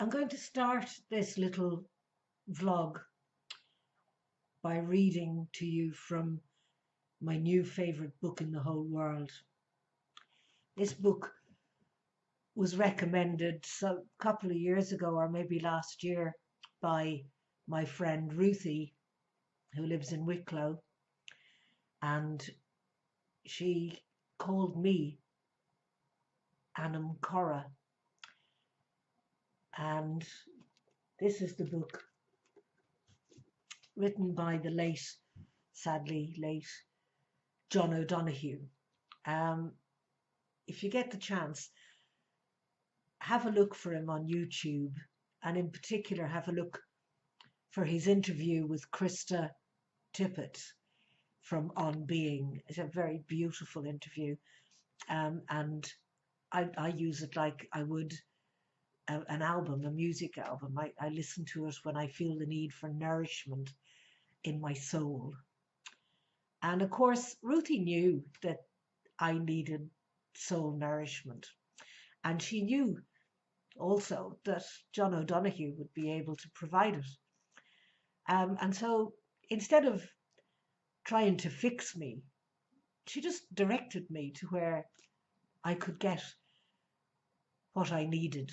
I'm going to start this little vlog by reading to you from my new favorite book in the whole world. This book was recommended a couple of years ago, or maybe last year, by my friend Ruthie, who lives in Wicklow, and she called me Anam Chara. And this is the book written by the late, sadly late, John O'Donoghue. If you get the chance, have a look for him on YouTube, and in particular have a look for his interview with Krista Tippett from On Being. It's a very beautiful interview, and I use it like I would an album, a music album. I listen to it when I feel the need for nourishment in my soul. And of course, Ruthie knew that I needed soul nourishment, and she knew also that John O'Donoghue would be able to provide it. And so instead of trying to fix me, she just directed me to where I could get what I needed.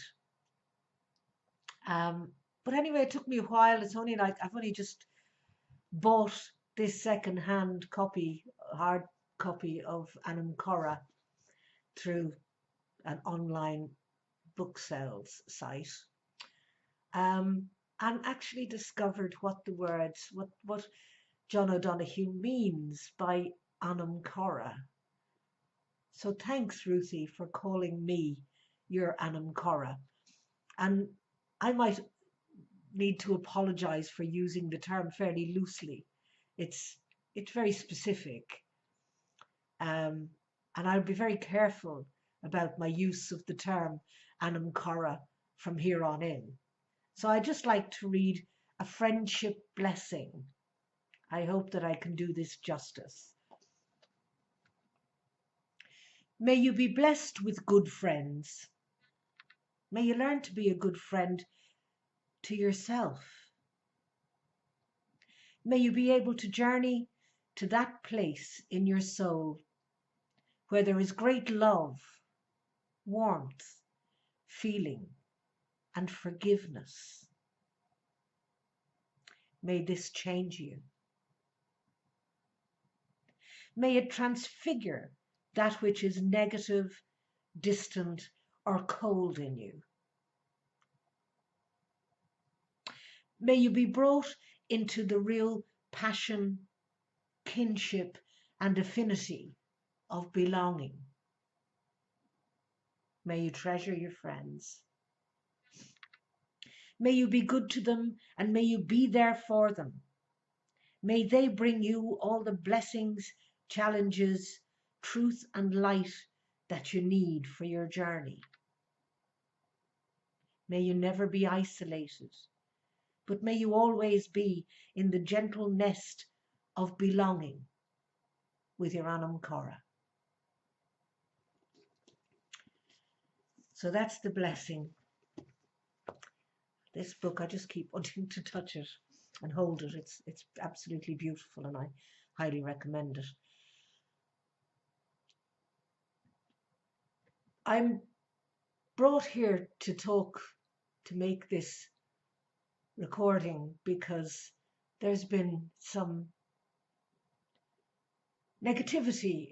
But anyway, it took me a while. It's only like I've only just bought this second-hand copy, hard copy of Anam Chara through an online book sales site, and actually discovered what the words, what John O'Donoghue means by Anam Chara. So thanks, Ruthie, for calling me your Anam Chara. And I might need to apologize for using the term fairly loosely. It's very specific, and I'll be very careful about my use of the term Anam Chara from here on in. So I just like to read a friendship blessing. I hope that I can do this justice. May you be blessed with good friends. May you learn to be a good friend to yourself. May you be able to journey to that place in your soul where there is great love, warmth, feeling, and forgiveness. May this change you. May it transfigure that which is negative, distant, or cold in you. May you be brought into the real passion, kinship, and affinity of belonging. May you treasure your friends. May you be good to them, and may you be there for them. May they bring you all the blessings, challenges, truth, and light that you need for your journey. May you never be isolated, but may you always be in the gentle nest of belonging with your Anam Chara. So that's the blessing. This book, I just keep wanting to touch it and hold it. It's absolutely beautiful, and I highly recommend it. I'm brought here to talk, to make this recording, because there's been some negativity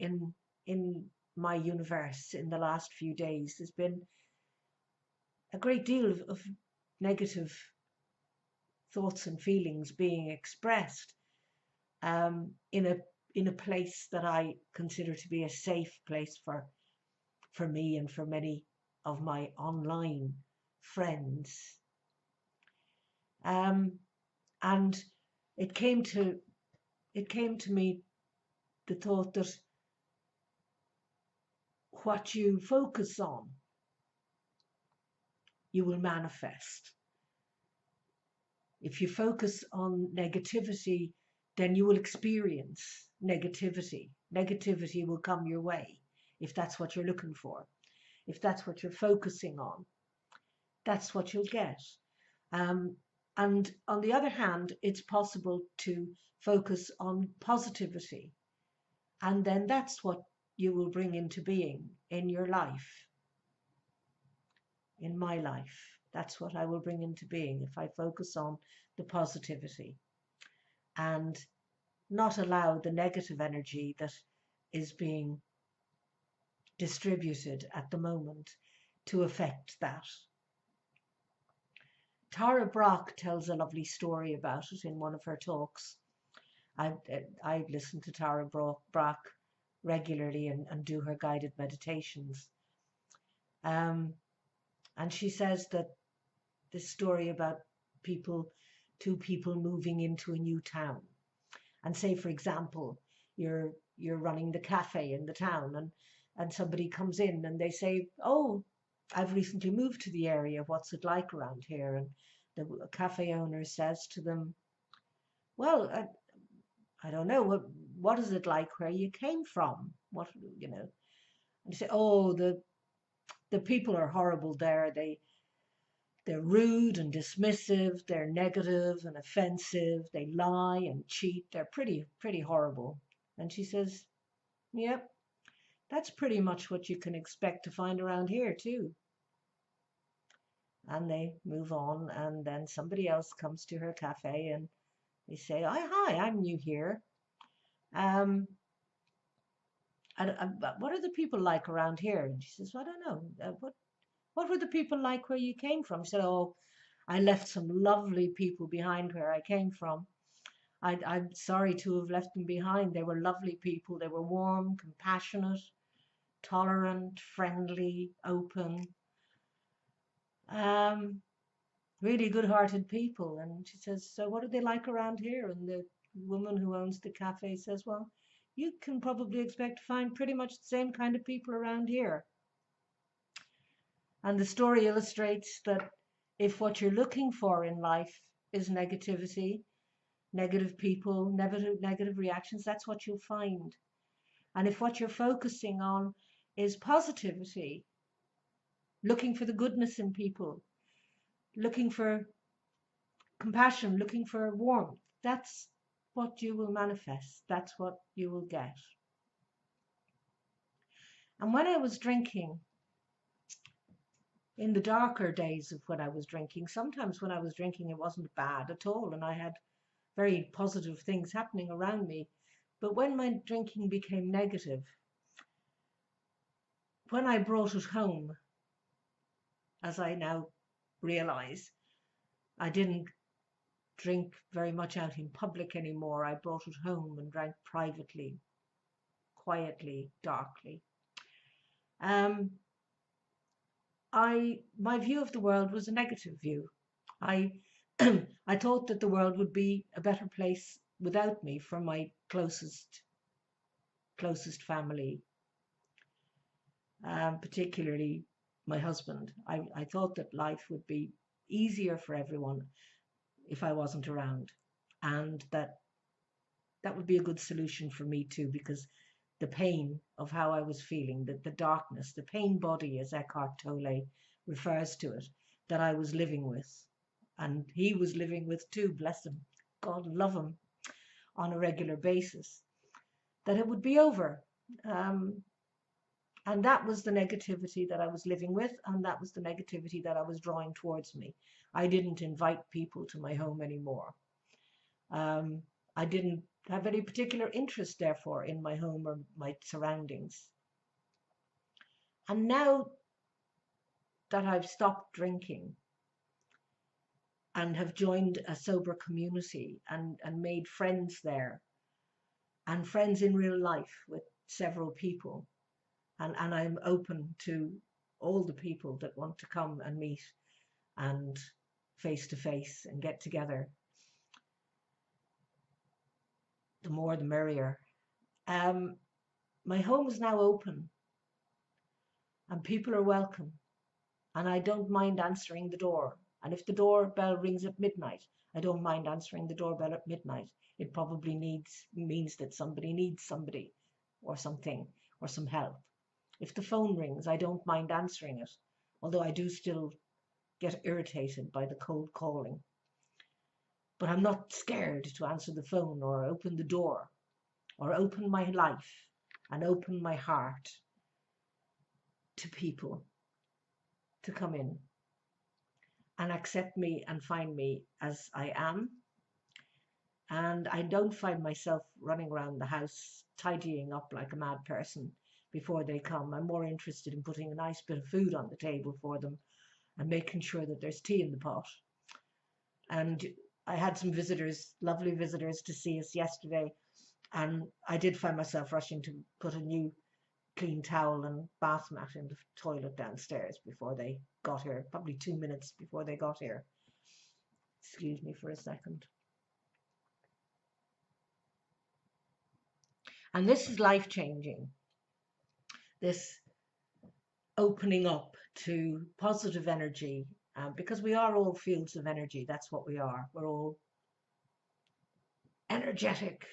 in my universe in the last few days. There's been a great deal of negative thoughts and feelings being expressed in a place that I consider to be a safe place for me and for many of my online friends. And it came to me the thought that what you focus on, you will manifest. If you focus on negativity, then you will experience negativity. Negativity will come your way if that's what you're looking for. If that's what you're focusing on, that's what you'll get. Um, and on the other hand, it's possible to focus on positivity, and then that's what you will bring into being in your life, in my life. That's what I will bring into being if I focus on the positivity and not allow the negative energy that is being distributed at the moment to affect that. Tara Brach tells a lovely story about it in one of her talks. I listen to Tara Brach regularly and do her guided meditations. Um, and she says that this story about people, two people moving into a new town. And say, for example, you're running the cafe in the town, and somebody comes in and they say, "Oh, I've recently moved to the area. What's it like around here?" And the cafe owner says to them, "Well, I don't know. What is it like where you came from? What, you know?" And they say, "Oh, the people are horrible there. They're rude and dismissive. They're negative and offensive. They lie and cheat. They're pretty horrible." And she says, "Yep, that's pretty much what you can expect to find around here too." And they move on, and then somebody else comes to her cafe and they say, "Oh, hi, I'm new here. Um, what are the people like around here?" And she says, "Well, I don't know. What were the people like where you came from?" She said, "Oh, I left some lovely people behind where I came from. I'm sorry to have left them behind. They were lovely people. They were warm, compassionate, tolerant, friendly, open, um, really good-hearted people." And she says, "So what are they like around here?" And the woman who owns the cafe says, "Well, you can probably expect to find pretty much the same kind of people around here." And the story illustrates that if what you're looking for in life is negativity, negative people, negative reactions, that's what you'll find. And if what you're focusing on is positivity, looking for the goodness in people, looking for compassion, looking for warmth, that's what you will manifest. That's what you will get. And when I was drinking, in the darker days of when I was drinking, sometimes when I was drinking, it wasn't bad at all, and I had very positive things happening around me. But when my drinking became negative, when I brought it home, as I now realize, I didn't drink very much out in public anymore. I brought it home and drank privately, quietly, darkly. Um, my view of the world was a negative view. I I thought that the world would be a better place without me for my closest family, particularly my husband. I thought that life would be easier for everyone if I wasn't around, and that would be a good solution for me too, because the pain of how I was feeling, the darkness, the pain body, as Eckhart Tolle refers to it, that I was living with, and he was living with too, bless him, God love him, on a regular basis, that it would be over. Um, and that was the negativity that I was living with, and that was the negativity that I was drawing towards me. I didn't invite people to my home anymore. Um, I didn't have any particular interest, therefore, in my home or my surroundings. And now that I've stopped drinking and have joined a sober community and made friends there, and friends in real life with several people, and I'm open to all the people that want to come and meet and face to face and get together, the more the merrier. Um, my home is now open and people are welcome, and I don't mind answering the door. And if the doorbell rings at midnight, I don't mind answering the doorbell at midnight. It probably means that somebody needs somebody or something or some help. If the phone rings, I don't mind answering it, although I do still get irritated by the cold calling. But I'm not scared to answer the phone or open the door or open my life and open my heart to people to come in and accept me and find me as I am. And I don't find myself running around the house tidying up like a mad person before they come. I'm more interested in putting a nice bit of food on the table for them and making sure that there's tea in the pot. And I had some visitors, lovely visitors, to see us yesterday. And I did find myself rushing to put a new clean towel and bath mat in the toilet downstairs before they got here, probably 2 minutes before they got here. Excuse me for a second. And this is life-changing, this opening up to positive energy, because we are all fields of energy. That's what we are. We're all energetic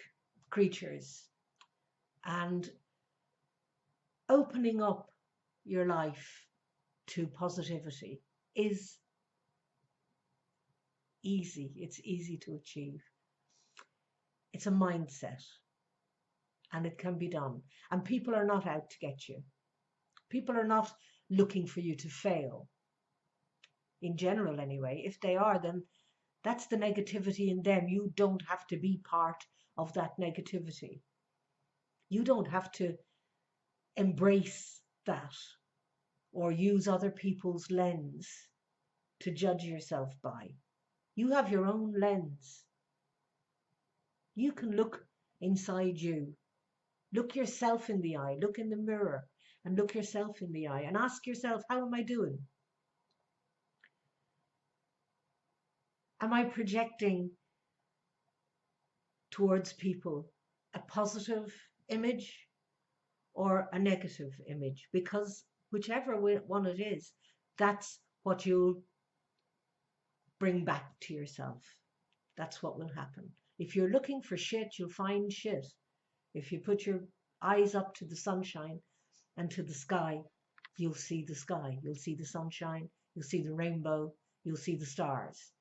creatures. And opening up your life to positivity is easy. It's easy to achieve. It's a mindset, and it can be done. And people are not out to get you. People are not looking for you to fail. In general, anyway. If they are, then that's the negativity in them. You don't have to be part of that negativity. You don't have to embrace that or use other people's lens to judge yourself by. You have your own lens. You can look inside you. Look yourself in the eye. Look in the mirror and look yourself in the eye and ask yourself, how am I doing? Am I projecting towards people a positive image or a negative image? Because whichever one it is, that's what you'll bring back to yourself. That's what will happen. If you're looking for shit, you'll find shit. If you put your eyes up to the sunshine and to the sky, you'll see the sky. You'll see the sunshine. You'll see the rainbow. You'll see the stars.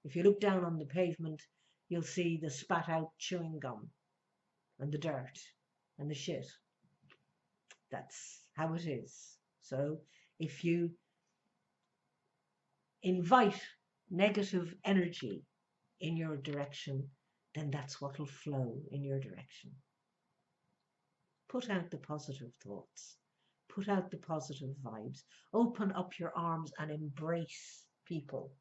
If you look down on the pavement, you'll see the spat out chewing gum and the dirt and the shit. That's how it is. So if you invite negative energy in your direction, then that's what will flow in your direction. Put out the positive thoughts. Put out the positive vibes. Open up your arms and embrace people.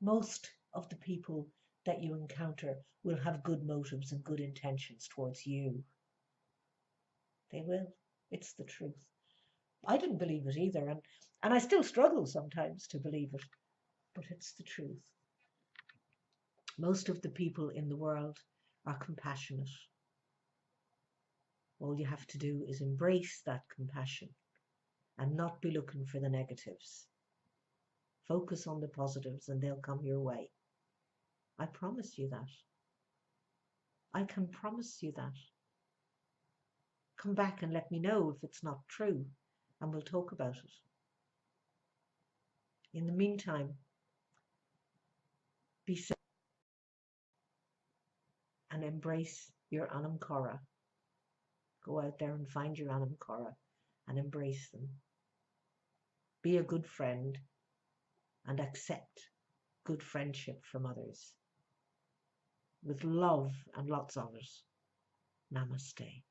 Most of the people that you encounter will have good motives and good intentions towards you. They will. It's the truth. I didn't believe it either, and I still struggle sometimes to believe it, but it's the truth. Most of the people in the world are compassionate. All you have to do is embrace that compassion and not be looking for the negatives. Focus on the positives and they'll come your way. I promise you that. I can promise you that. Come back and let me know if it's not true, and we'll talk about it. In the meantime, be safe and embrace your Anam Chara. Go out there and find your Anam Chara and embrace them. Be a good friend and accept good friendship from others. With love and lots of it. Namaste.